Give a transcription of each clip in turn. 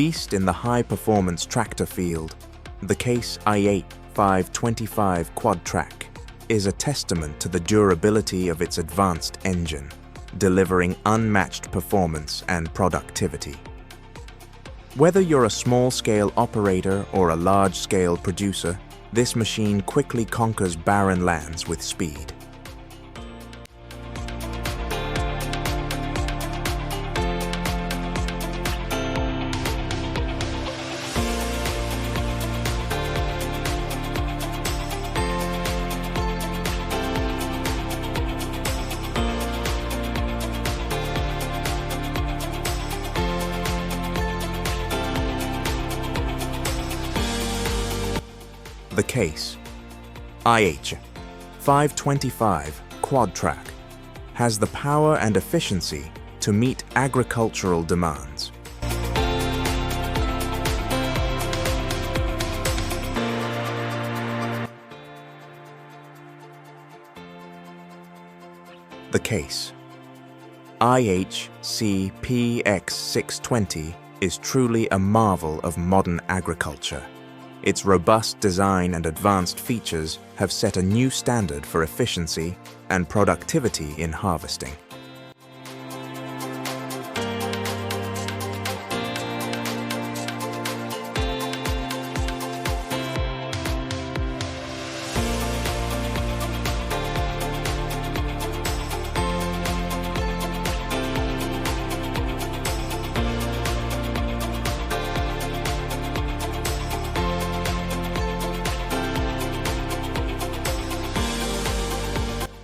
beast in the high-performance tractor field, the Case i8 525 quad-track is a testament to the durability of its advanced engine, delivering unmatched performance and productivity. Whether you're a small-scale operator or a large-scale producer, this machine quickly conquers barren lands with speed. The Case i8 525 quad-track has the power and efficiency to meet agricultural demands. The Case i8 CPX620 is truly a marvel of modern agriculture. Its robust design and advanced features have set a new standard for efficiency and productivity in harvesting.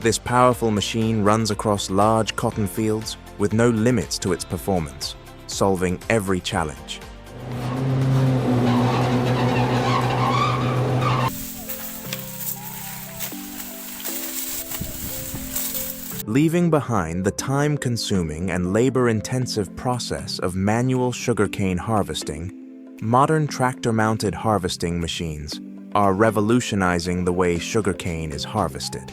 This powerful machine runs across large cotton fields with no limits to its performance, solving every challenge. Leaving behind the time-consuming and labor-intensive process of manual sugarcane harvesting, modern tractor-mounted harvesting machines are revolutionizing the way sugarcane is harvested.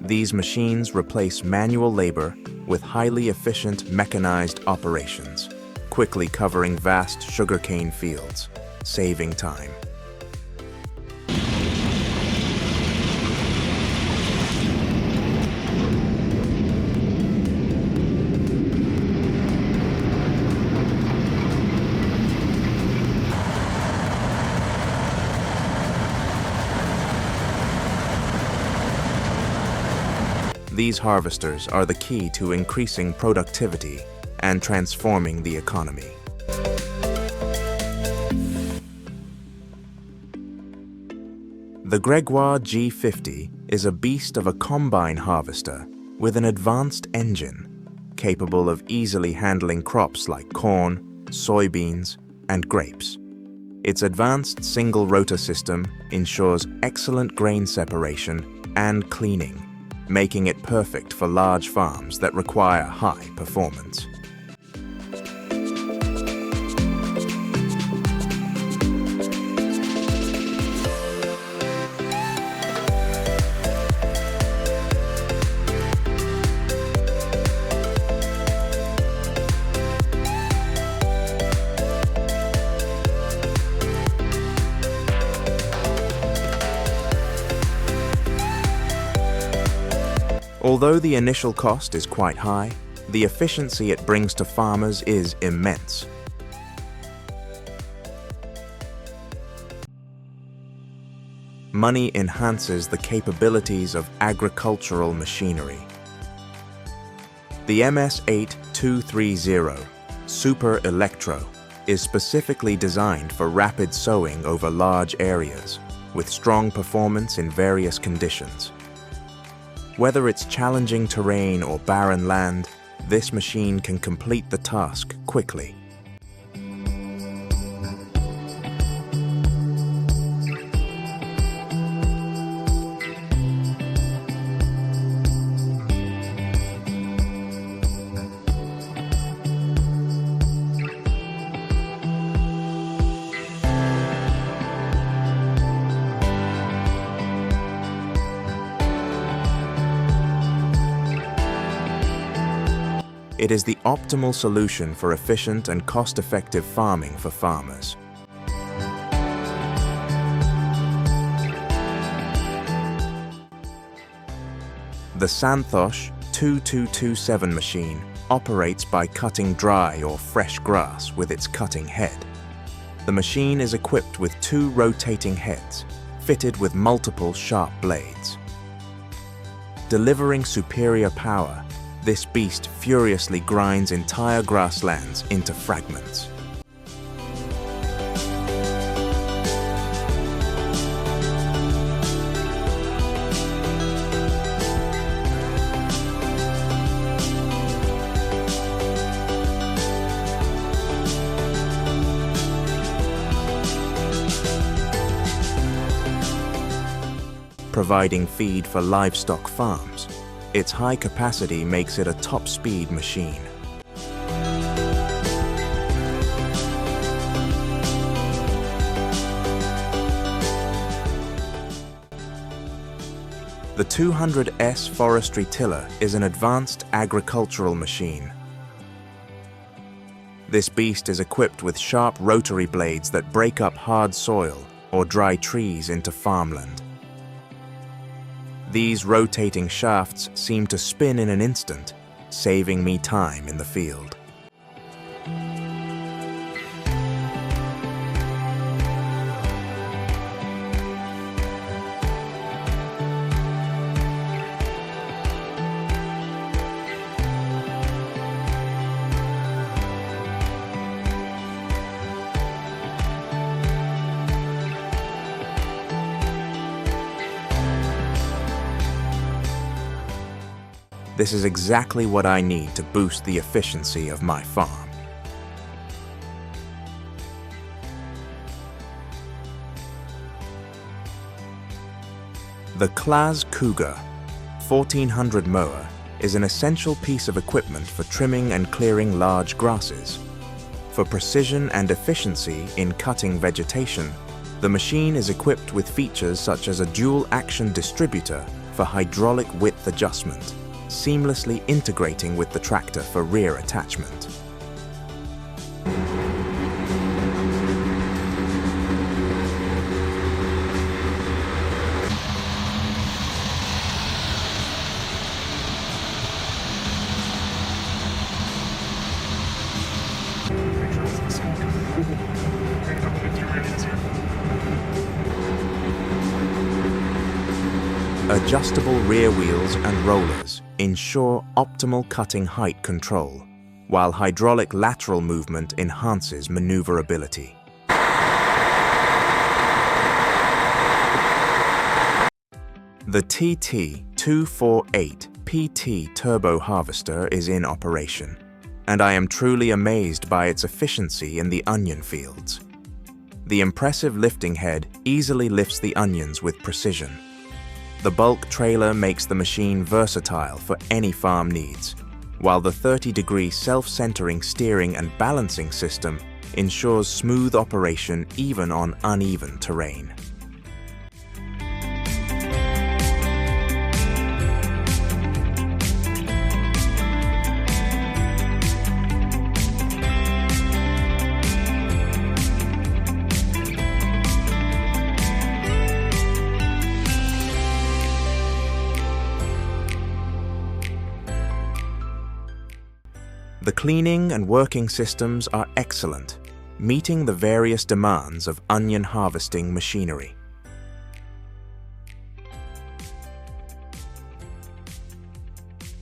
These machines replace manual labor with highly efficient mechanized operations, quickly covering vast sugarcane fields, saving time. These harvesters are the key to increasing productivity and transforming the economy. The Gregoire G50 is a beast of a combine harvester with an advanced engine, capable of easily handling crops like corn, soybeans, and grapes. Its advanced single-rotor system ensures excellent grain separation and cleaning, making it perfect for large farms that require high performance. Although the initial cost is quite high, the efficiency it brings to farmers is immense. Money enhances the capabilities of agricultural machinery. The MS8230 Super Electro is specifically designed for rapid sowing over large areas, with strong performance in various conditions. Whether it's challenging terrain or barren land, this machine can complete the task quickly. It is the optimal solution for efficient and cost-effective farming for farmers. The Santosh 2227 machine operates by cutting dry or fresh grass with its cutting head. The machine is equipped with 2 rotating heads, fitted with multiple sharp blades. Delivering superior power, this beast furiously grinds entire grasslands into fragments. Providing feed for livestock farms, its high capacity makes it a top-speed machine. The 200S forestry tiller is an advanced agricultural machine. This beast is equipped with sharp rotary blades that break up hard soil or dry trees into farmland. These rotating shafts seem to spin in an instant, saving me time in the field. This is exactly what I need to boost the efficiency of my farm. The Claas Cougar 1400 mower is an essential piece of equipment for trimming and clearing large grasses. For precision and efficiency in cutting vegetation, the machine is equipped with features such as a dual-action distributor for hydraulic width adjustment, seamlessly integrating with the tractor for rear attachment. Adjustable rear wheels and rollers ensure optimal cutting height control, while hydraulic lateral movement enhances maneuverability. The TT248 PT turbo harvester is in operation, and I am truly amazed by its efficiency in the onion fields. The impressive lifting head easily lifts the onions with precision. The bulk trailer makes the machine versatile for any farm needs, while the 30-degree self-centering steering and balancing system ensures smooth operation even on uneven terrain. The cleaning and working systems are excellent, meeting the various demands of onion harvesting machinery.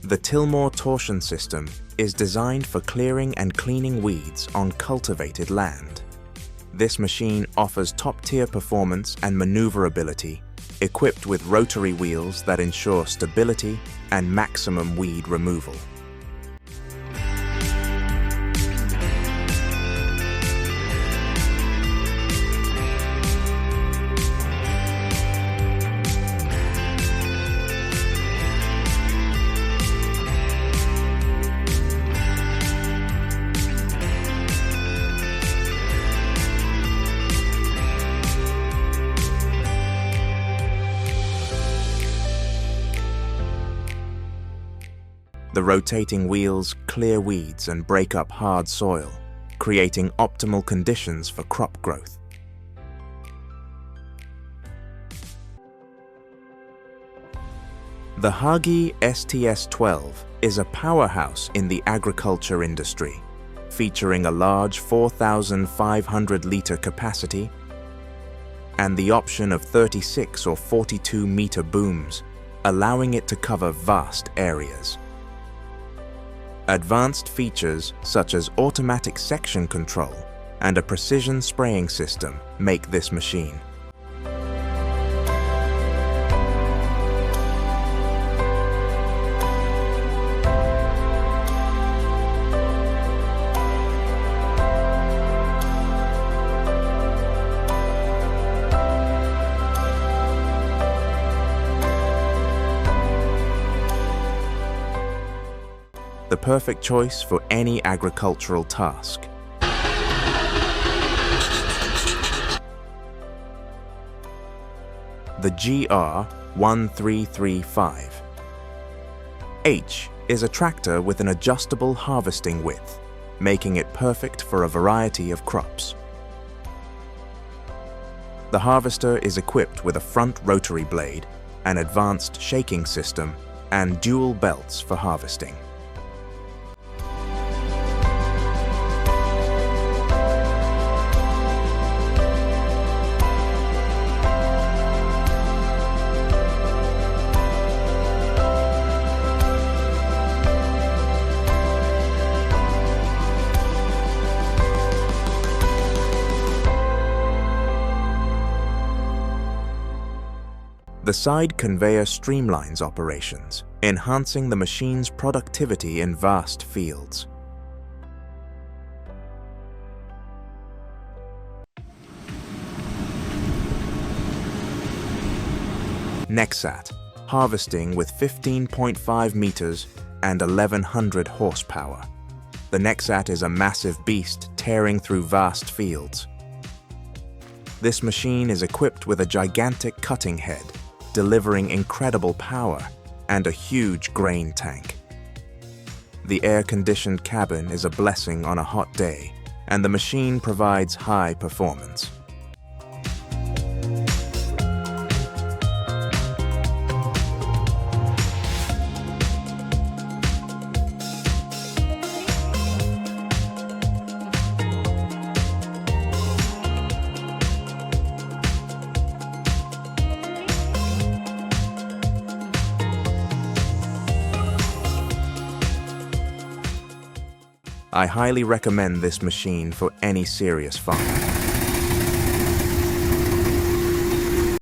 The Tillmore torsion system is designed for clearing and cleaning weeds on cultivated land. This machine offers top-tier performance and maneuverability, equipped with rotary wheels that ensure stability and maximum weed removal. The rotating wheels clear weeds and break up hard soil, creating optimal conditions for crop growth. The Hagi STS-12 is a powerhouse in the agriculture industry, featuring a large 4,500-litre capacity and the option of 36 or 42-metre booms, allowing it to cover vast areas. Advanced features such as automatic section control and a precision spraying system make this machine. The perfect choice for any agricultural task. The GR1335. H is a tractor with an adjustable harvesting width, making it perfect for a variety of crops. The harvester is equipped with a front rotary blade, an advanced shaking system, and dual belts for harvesting. The side conveyor streamlines operations, enhancing the machine's productivity in vast fields. Nexat, harvesting with 15.5 meters and 1,100 horsepower. The Nexat is a massive beast tearing through vast fields. This machine is equipped with a gigantic cutting head, delivering incredible power and a huge grain tank. The air-conditioned cabin is a blessing on a hot day, and the machine provides high performance. I highly recommend this machine for any serious farmer.